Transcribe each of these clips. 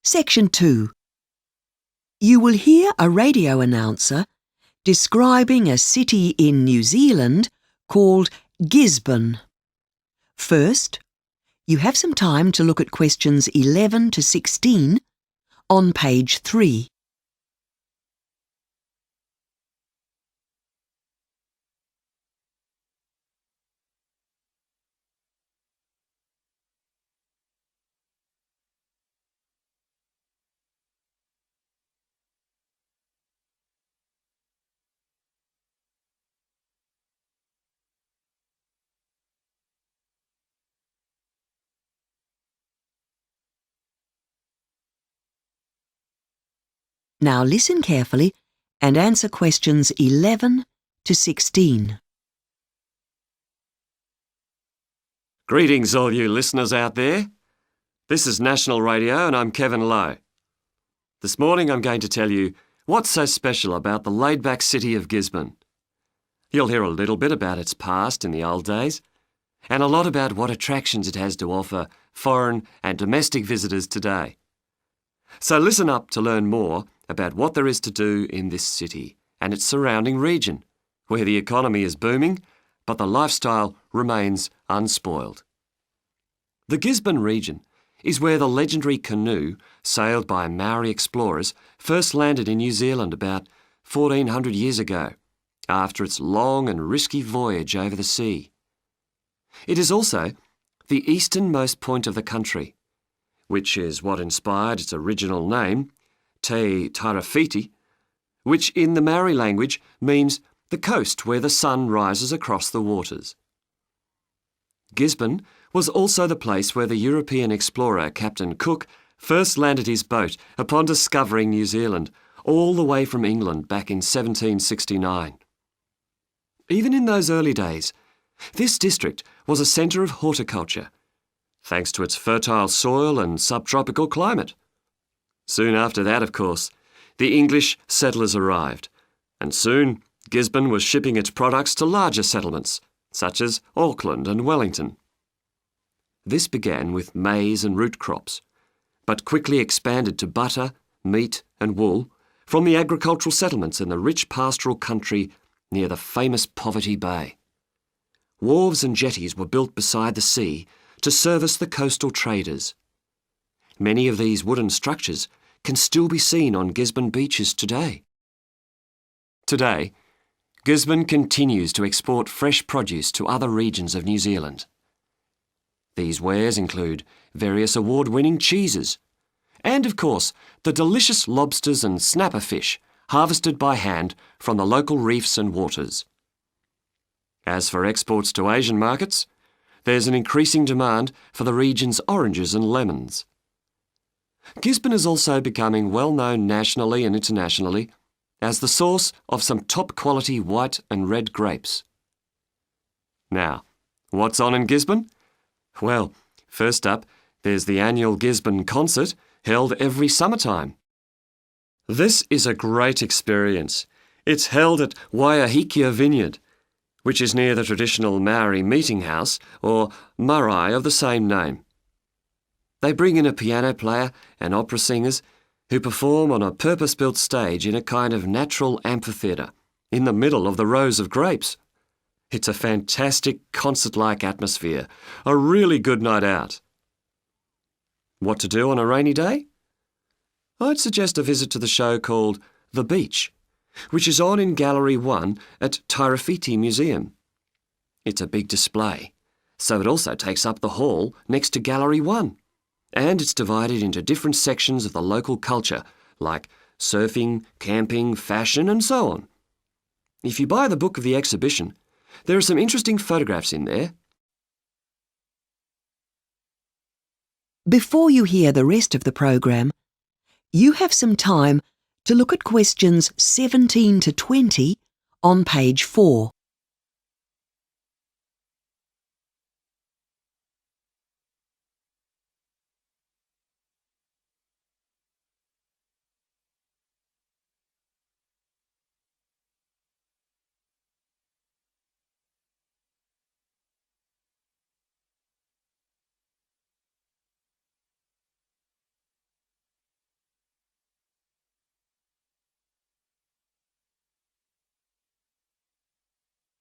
Section 2. You will hear a radio announcer describing a city in New Zealand called Gisborn. First, you have some time to look at questions 11 to 16 on page 3. Now listen carefully and answer questions 11 to 16. Greetings, all you listeners out there. This is National Radio and I'm Kevin Lowe. This morning I'm going to tell you what's so special about the laid-back city of Gisborn. You'll hear a little bit about its past in the old days and a lot about what attractions it has to offer foreign and domestic visitors today. So listen up to learn more about what there is to do in this city and its surrounding region, where the economy is booming, but the lifestyle remains unspoiled. The Gisborn region is where the legendary canoe sailed by Maori explorers first landed in New Zealand about 1400 years ago, after its long and risky voyage over the sea. It is also the easternmost point of the country, which is what inspired its original name, Te Tairāwhiti, which in the Maori language means the coast where the sun rises across the waters. Gisborn was also the place where the European explorer Captain Cook first landed his boat upon discovering New Zealand, all the way from England back in 1769. Even in those early days, this district was a centre of horticulture, thanks to its fertile soil and subtropical climate. Soon after that, of course, the English settlers arrived, and soon Gisborn was shipping its products to larger settlements, such as Auckland and Wellington. This began with maize and root crops, but quickly expanded to butter, meat and wool from the agricultural settlements in the rich pastoral country near the famous Poverty Bay. Wharves and jetties were built beside the sea to service the coastal traders. Many of these wooden structures can still be seen on Gisborn beaches today. Today, Gisborn continues to export fresh produce to other regions of New Zealand. These wares include various award-winning cheeses and, of course, the delicious lobsters and snapper fish harvested by hand from the local reefs and waters. As for exports to Asian markets, there's an increasing demand for the region's oranges and lemons. Gisborn is also becoming well known nationally and internationally as the source of some top-quality white and red grapes. Now, what's on in Gisborn? Well, first up, there's the annual Gisborn concert held every summertime. This is a great experience. It's held at Waiahikia Vineyard, which is near the traditional Maori meeting house, or marae of the same name. They bring in a piano player and opera singers who perform on a purpose-built stage in a kind of natural amphitheatre in the middle of the rows of grapes. It's a fantastic concert-like atmosphere, a really good night out. What to do on a rainy day? I'd suggest a visit to the show called The Beach, which is on in Gallery 1 at Tairāwhiti Museum. It's a big display, so it also takes up the hall next to Gallery 1. And it's divided into different sections of the local culture, like surfing, camping, fashion, and so on. If you buy the book of the exhibition, there are some interesting photographs in there. Before you hear the rest of the program, you have some time to look at questions 17 to 20 on page 4.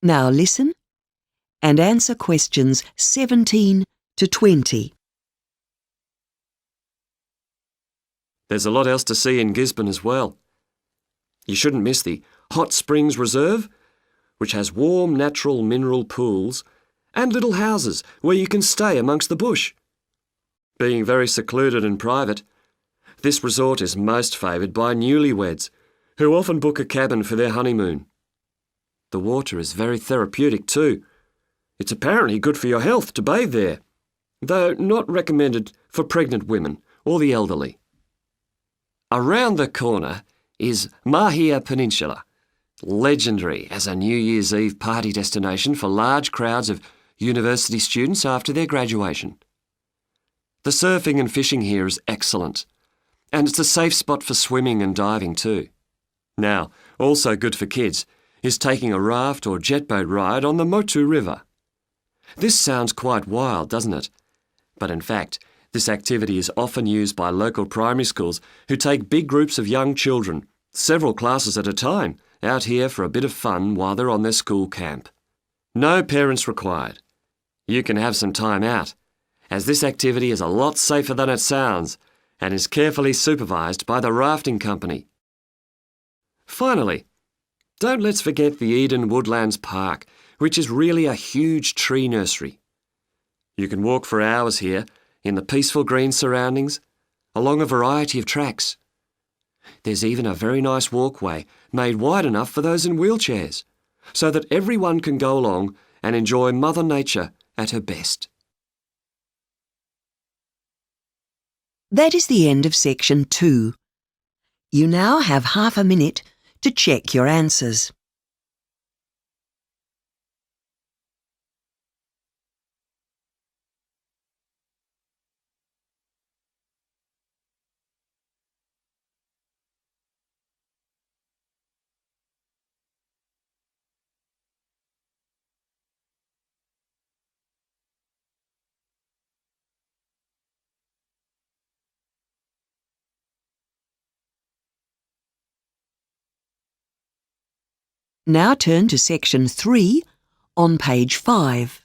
Now listen and answer questions 17 to 20. There's a lot else to see in Gisborn as well. You shouldn't miss the Hot Springs Reserve, which has warm natural mineral pools and little houses where you can stay amongst the bush. Being very secluded and private, this resort is most favoured by newlyweds, who often book a cabin for their honeymoon. The water is very therapeutic too. It's apparently good for your health to bathe there, though not recommended for pregnant women or the elderly. Around the corner is Mahia Peninsula, legendary as a New Year's Eve party destination for large crowds of university students after their graduation. The surfing and fishing here is excellent, and it's a safe spot for swimming and diving too. Now, also good for kids is taking a raft or jet boat ride on the Motu River. This sounds quite wild, doesn't it? But in fact, this activity is often used by local primary schools who take big groups of young children, several classes at a time, out here for a bit of fun while they're on their school camp. No parents required. You can have some time out, as this activity is a lot safer than it sounds and is carefully supervised by the rafting company. Finally, don't let's forget the Eden Woodlands Park, which is really a huge tree nursery. You can walk for hours here in the peaceful green surroundings, along a variety of tracks. There's even a very nice walkway made wide enough for those in wheelchairs, so that everyone can go along and enjoy Mother Nature at her best. That is the end of section 2. You now have half a minute to check your answers. Now turn to section 3 on page 5.